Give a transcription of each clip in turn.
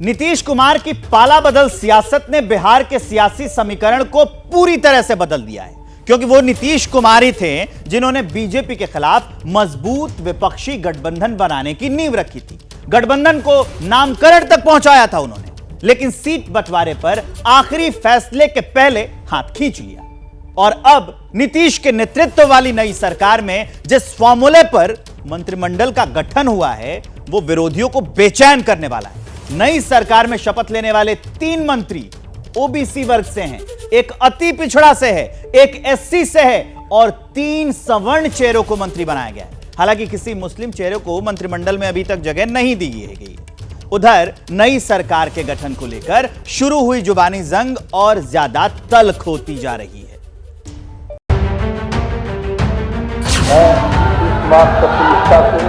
नीतीश कुमार की पाला बदल सियासत ने बिहार के सियासी समीकरण को पूरी तरह से बदल दिया है, क्योंकि वो नीतीश कुमार ही थे जिन्होंने बीजेपी के खिलाफ मजबूत विपक्षी गठबंधन बनाने की नींव रखी थी। गठबंधन को नामकरण तक पहुंचाया था उन्होंने, लेकिन सीट बंटवारे पर आखिरी फैसले के पहले हाथ खींच लिया। और अब नीतीश के नेतृत्व वाली नई सरकार में जिस फॉर्मूले पर मंत्रिमंडल का गठन हुआ है, वो विरोधियों को बेचैन करने वाला है। नई सरकार में शपथ लेने वाले 3 मंत्री ओबीसी वर्ग से हैं, एक अति पिछड़ा से है, एक एससी से है और 3 सवर्ण चेहरों को मंत्री बनाया गया है। हालांकि किसी मुस्लिम चेहरे को मंत्रिमंडल में अभी तक जगह नहीं दी गई। उधर नई सरकार के गठन को लेकर शुरू हुई जुबानी जंग और ज्यादा तल्ख होती जा रही है। मैं इस बात सत्यनिष्ठा से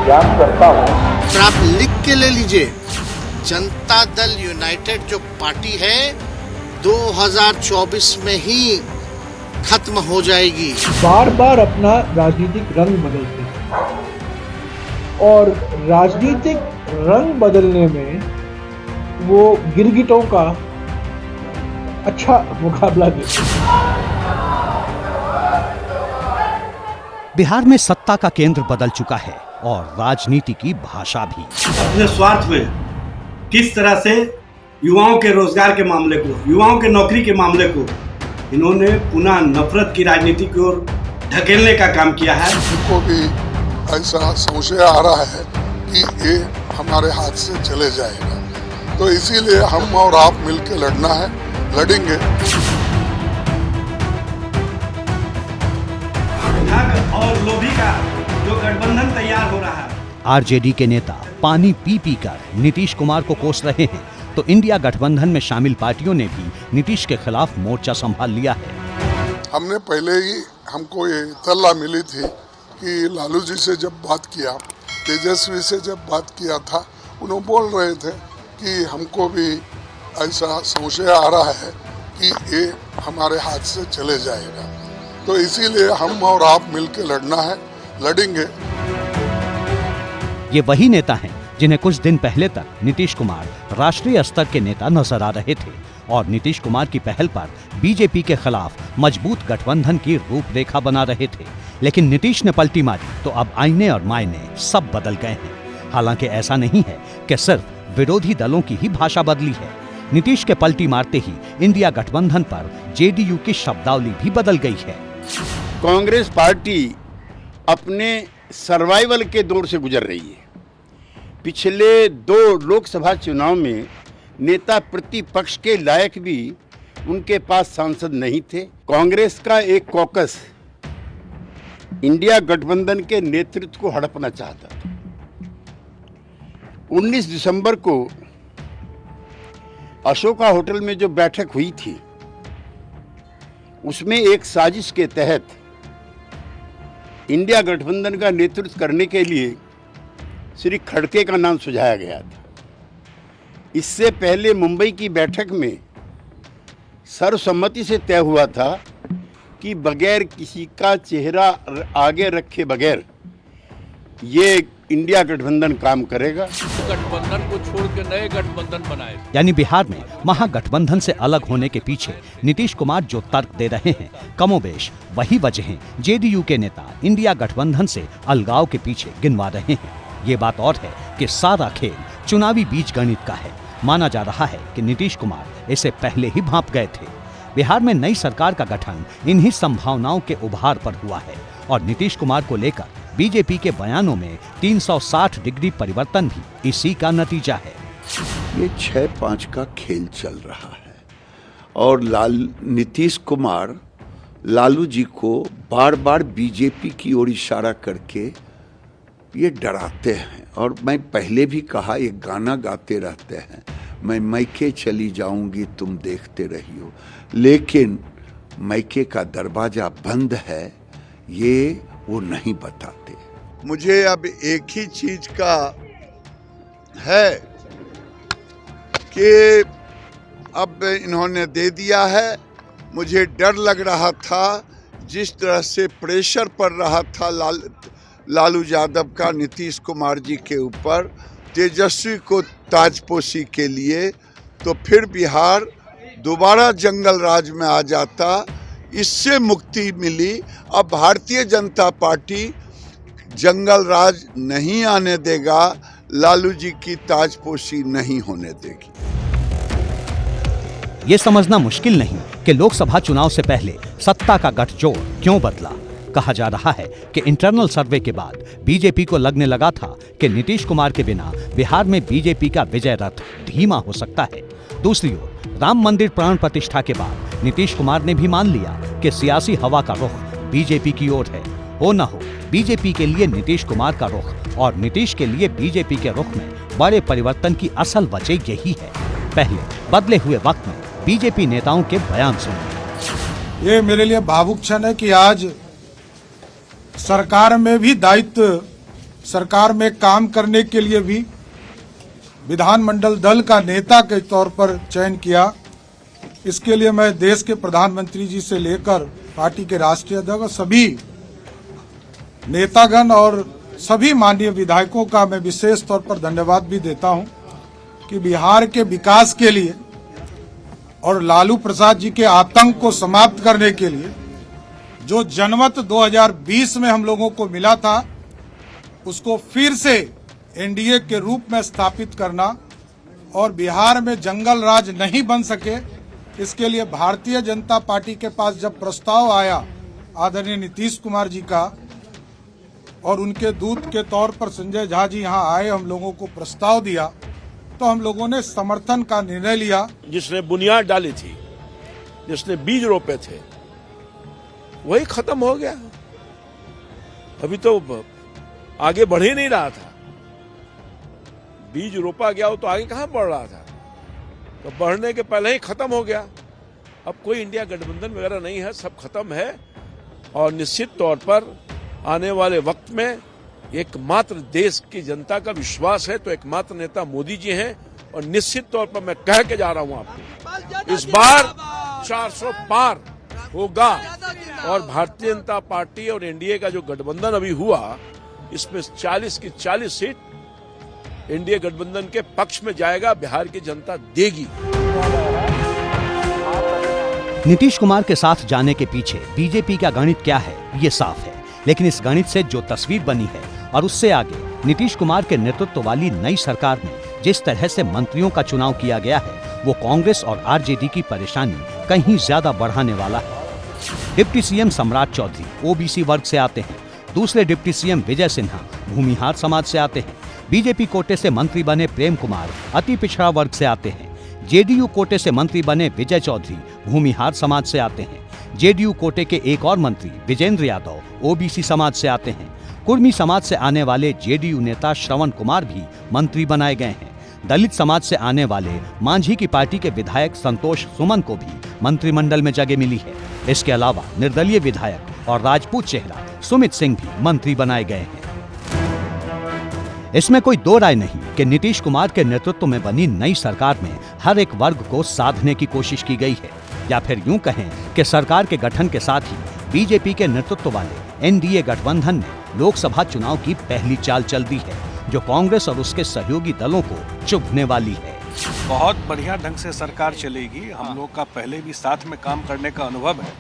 ज्ञान करता हूं। आप लिख के ले लीजिए, जनता दल यूनाइटेड जो पार्टी है 2024 में ही खत्म हो जाएगी। बार बार अपना राजनीतिक रंग बदलते हैं और राजनीतिक रंग बदलने में वो गिरगिटों का अच्छा मुकाबला देते हैं। बिहार में सत्ता का केंद्र बदल चुका है और राजनीति की भाषा भी। अपने स्वार्थ में किस तरह से युवाओं के रोजगार के मामले को, युवाओं के नौकरी के मामले को इन्होंने पुनः नफरत की राजनीति की ओर ढकेलने का काम किया है। उनको भी ऐसा संशय आ रहा है कि ये हमारे हाथ से चले जाएगा, तो इसीलिए हम और आप मिलकर लड़ना है, लड़ेंगे। ठग और लोभी का जो गठबंधन तैयार हो रहा है। आरजेडी के नेता पानी पी पी कर नीतीश कुमार को कोस रहे हैं, तो इंडिया गठबंधन में शामिल पार्टियों ने भी नीतीश के खिलाफ मोर्चा संभाल लिया है। हमने पहले ही, हमको ये इत्तला मिली थी कि लालू जी से जब बात किया, तेजस्वी से जब बात किया था, उन्होंने बोल रहे थे कि हमको भी ऐसा संशय आ रहा है कि ये हमारे हाथ से चले जाएगा, तो इसीलिए हम और आप मिलकर लड़ना है, लड़ेंगे। ये वही नेता हैं जिन्हें कुछ दिन पहले तक नीतीश कुमार राष्ट्रीय स्तर के नेता नजर आ रहे थे और नीतीश कुमार की पहल पर बीजेपी के खिलाफ मजबूत गठबंधन की रूपरेखा बना रहे थे। लेकिन नीतीश ने पलटी मारी तो अब आईने और मायने सब बदल गए हैं। हालांकि ऐसा नहीं है कि सिर्फ विरोधी दलों की ही भाषा बदली है। नीतीश के पलटी मारते ही इंडिया गठबंधन पर जेडीयू की शब्दावली भी बदल गई है। कांग्रेस पार्टी अपने सर्वाइवल के दौर से गुजर रही है। पिछले 2 लोकसभा चुनाव में नेता प्रतिपक्ष के लायक भी उनके पास सांसद नहीं थे। कांग्रेस का एक कॉकस इंडिया गठबंधन के नेतृत्व को हड़पना चाहता था। 19 दिसंबर को अशोका होटल में जो बैठक हुई थी, उसमें एक साजिश के तहत इंडिया गठबंधन का नेतृत्व करने के लिए श्री खड़गे का नाम सुझाया गया था। इससे पहले मुंबई की बैठक में सर्वसम्मति से तय हुआ था कि बगैर किसी का चेहरा आगे रखे बगैर ये इंडिया गठबंधन काम करेगा। गठबंधन को छोड़ के नए गठबंधन बनाए। यानी बिहार में महागठबंधन से अलग होने के पीछे नीतीश कुमार जो तर्क दे रहे हैं, कमोबेश वही वजह जेडीयू के नेता इंडिया गठबंधन से अलगाव के पीछे गिनवा रहे हैं। ये बात और है कि सारा खेल चुनावी बीजगणित का है। माना जा रहा है कि नीतीश कुमार इसे पहले ही भांप गए थे। बिहार में नई सरकार का गठन इन्हीं संभावनाओं के उभार पर हुआ है और नीतीश कुमार को लेकर बीजेपी के बयानों में 360 डिग्री परिवर्तन भी इसी का नतीजा है। ये 6-5 का खेल चल रहा है और नीतीश कुमार लालू जी को बार बार बीजेपी की ओर इशारा करके ये डराते हैं। और मैं पहले भी कहा, एक गाना गाते रहते हैं, मैं मैके चली जाऊंगी तुम देखते रहियो, लेकिन मैके का दरवाजा बंद है, ये वो नहीं बताते। मुझे अब एक ही चीज का है कि अब इन्होंने दे दिया है। मुझे डर लग रहा था, जिस तरह से प्रेशर पड़ रहा था लालू यादव का नीतीश कुमार जी के ऊपर, तेजस्वी को ताजपोशी के लिए, तो फिर बिहार दोबारा जंगल राज में आ जाता। इससे मुक्ति मिली। अब भारतीय जनता पार्टी जंगल राज नहीं आने देगा, लालू जी की ताजपोशी नहीं होने देगी। ये समझना मुश्किल नहीं कि लोकसभा चुनाव से पहले सत्ता का गठजोड़ क्यों बदला। कहा जा रहा है कि इंटरनल सर्वे के बाद बीजेपी को लगने लगा था कि नीतीश कुमार के बिना बिहार में बीजेपी का विजय रथ धीमा हो सकता है। दूसरी ओर राम मंदिर प्राण प्रतिष्ठा के बाद नीतीश कुमार ने भी मान लिया कि सियासी हवा का रुख बीजेपी की ओर है। हो न हो, बीजेपी के लिए नीतीश कुमार का रुख और नीतीश के लिए बीजेपी के रुख में बड़े परिवर्तन की असल वजह यही है। पहले बदले हुए वक्त में बीजेपी नेताओं के बयान सुनिए। ये मेरे लिए भावुक क्षण है कि आज सरकार में भी दायित्व, सरकार में काम करने के लिए भी विधानमंडल दल का नेता के तौर पर चयन किया। इसके लिए मैं देश के प्रधानमंत्री जी से लेकर पार्टी के राष्ट्रीय अध्यक्ष, सभी नेतागण और सभी माननीय विधायकों का मैं विशेष तौर पर धन्यवाद भी देता हूं कि बिहार के विकास के लिए और लालू प्रसाद जी के आतंक को समाप्त करने के लिए जो जनमत 2020 में हम लोगों को मिला था, उसको फिर से एनडीए के रूप में स्थापित करना और बिहार में जंगल राज नहीं बन सके, इसके लिए भारतीय जनता पार्टी के पास जब प्रस्ताव आया आदरणीय नीतीश कुमार जी का और उनके दूत के तौर पर संजय झा जी यहाँ आए, हम लोगों को प्रस्ताव दिया, तो हम लोगों ने समर्थन का निर्णय लिया। जिसने बुनियाद डाली थी, जिसने बीज रोपे थे, वही खत्म हो गया। अभी तो आगे बढ़ ही नहीं रहा था। बीज रोपा गया हो तो आगे कहां बढ़ रहा था, तो बढ़ने के पहले ही खत्म हो गया। अब कोई इंडिया गठबंधन वगैरह नहीं है, सब खत्म है। और निश्चित तौर पर आने वाले वक्त में एकमात्र देश की जनता का विश्वास है तो एकमात्र नेता मोदी जी हैं। और निश्चित तौर पर मैं कह के जा रहा हूं आपको, इस बार 400 पार होगा। और भारतीय जनता पार्टी और एनडीए का जो गठबंधन अभी हुआ, इसमें 40 की 40 सीट एनडीए गठबंधन के पक्ष में जाएगा, बिहार की जनता देगी। नीतीश कुमार के साथ जाने के पीछे बीजेपी का गणित क्या है, ये साफ है। लेकिन इस गणित से जो तस्वीर बनी है और उससे आगे नीतीश कुमार के नेतृत्व वाली नई सरकार में जिस तरह से मंत्रियों का चुनाव किया गया है, वो कांग्रेस और आरजेडी की परेशानी कहीं ज्यादा बढ़ाने वाला है। डिप्टी सीएम सम्राट चौधरी ओबीसी वर्ग से आते हैं। दूसरे डिप्टी सीएम विजय सिन्हा भूमिहार समाज से आते हैं। बीजेपी कोटे से मंत्री बने प्रेम कुमार अति पिछड़ा वर्ग से आते हैं। जेडीयू कोटे से मंत्री बने विजय चौधरी भूमिहार समाज से आते हैं। जेडीयू कोटे के एक और मंत्री विजेंद्र यादव ओबीसी समाज से आते हैं। कुर्मी समाज से आने वाले जेडीयू नेता श्रवण कुमार भी मंत्री बनाए गए हैं। दलित समाज से आने वाले मांझी की पार्टी के विधायक संतोष सुमन को भी मंत्रिमंडल में जगह मिली है। इसके अलावा निर्दलीय विधायक और राजपूत चेहरा सुमित सिंह भी मंत्री बनाए गए हैं। इसमें कोई दो राय नहीं कि नीतीश कुमार के नेतृत्व में बनी नई सरकार में हर एक वर्ग को साधने की कोशिश की गई है, या फिर यूं कहें कि सरकार के गठन के साथ ही बीजेपी के नेतृत्व वाले एनडीए गठबंधन ने लोकसभा चुनाव की पहली चाल चल दी है, जो कांग्रेस और उसके सहयोगी दलों को चुभने वाली है। बहुत बढ़िया ढंग से सरकार चलेगी। हम लोग का पहले भी साथ में काम करने का अनुभव है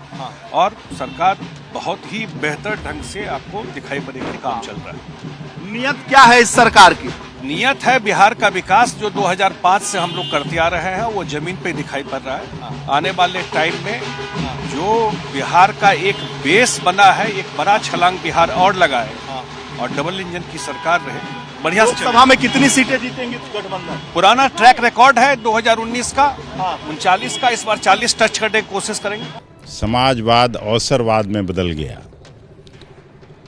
और सरकार बहुत ही बेहतर ढंग से आपको दिखाई पड़ेगी। काम चल रहा है। नियत क्या है इस सरकार की? नियत है बिहार का विकास, जो 2005 से हम लोग करते आ रहे हैं, वो जमीन पे दिखाई पड़ रहा है। आने वाले टाइम में जो बिहार का एक बेस बना है, एक बड़ा छलांग बिहार और लगाए और डबल इंजन की सरकार रहे, बढ़िया से लोकसभा में कितनी सीटें जीतेंगे गठबंधन? पुराना ट्रैक रिकॉर्ड है 2019 का, 39 का, इस बार 40 टच करने की कोशिश करेंगे। समाजवाद अवसरवाद में बदल गया।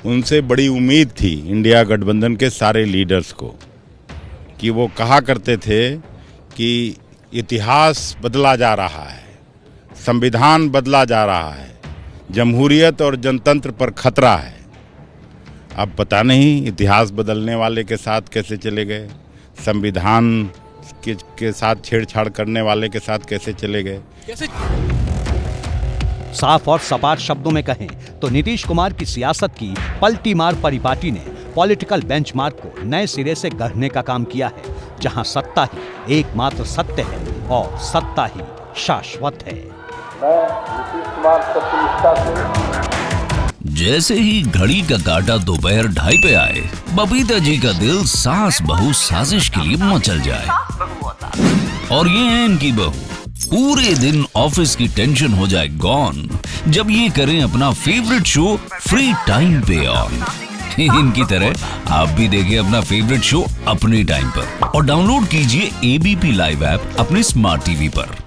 उनसे बड़ी उम्मीद थी इंडिया गठबंधन के सारे लीडर्स को कि वो कहा करते थे कि इतिहास बदला जा रहा है, संविधान बदला जा रहा है, जमहूरियत और जनतंत्र पर खतरा है। अब पता नहीं इतिहास बदलने वाले के साथ कैसे चले गए, संविधान के साथ छेड़छाड़ करने वाले के साथ कैसे चले गए। साफ और सपाट शब्दों में कहें तो नीतीश कुमार की सियासत की पलटी मार परिपाटी ने पॉलिटिकल बेंचमार्क को नए सिरे से गढ़ने का काम किया है, जहां सत्ता ही एकमात्र सत्य है और सत्ता ही शाश्वत है। मैं नीतीश कुमार सत्य निष्ठा से जैसे ही घड़ी का काटा दोपहर 2:30 पे आए, बबीता जी का दिल सास बहू साजिश के लिए मचल जाए। और ये है इनकी बहू, पूरे दिन ऑफिस की टेंशन हो जाए गॉन जब ये करें अपना फेवरेट शो फ्री टाइम पे ऑन। इनकी तरह आप भी देखिए अपना फेवरेट शो अपने टाइम पर और डाउनलोड कीजिए एबीपी लाइव ऐप अपने स्मार्ट टीवी पर।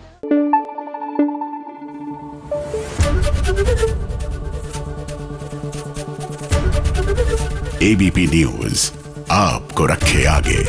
एबीपी न्यूज आपको रखे आगे।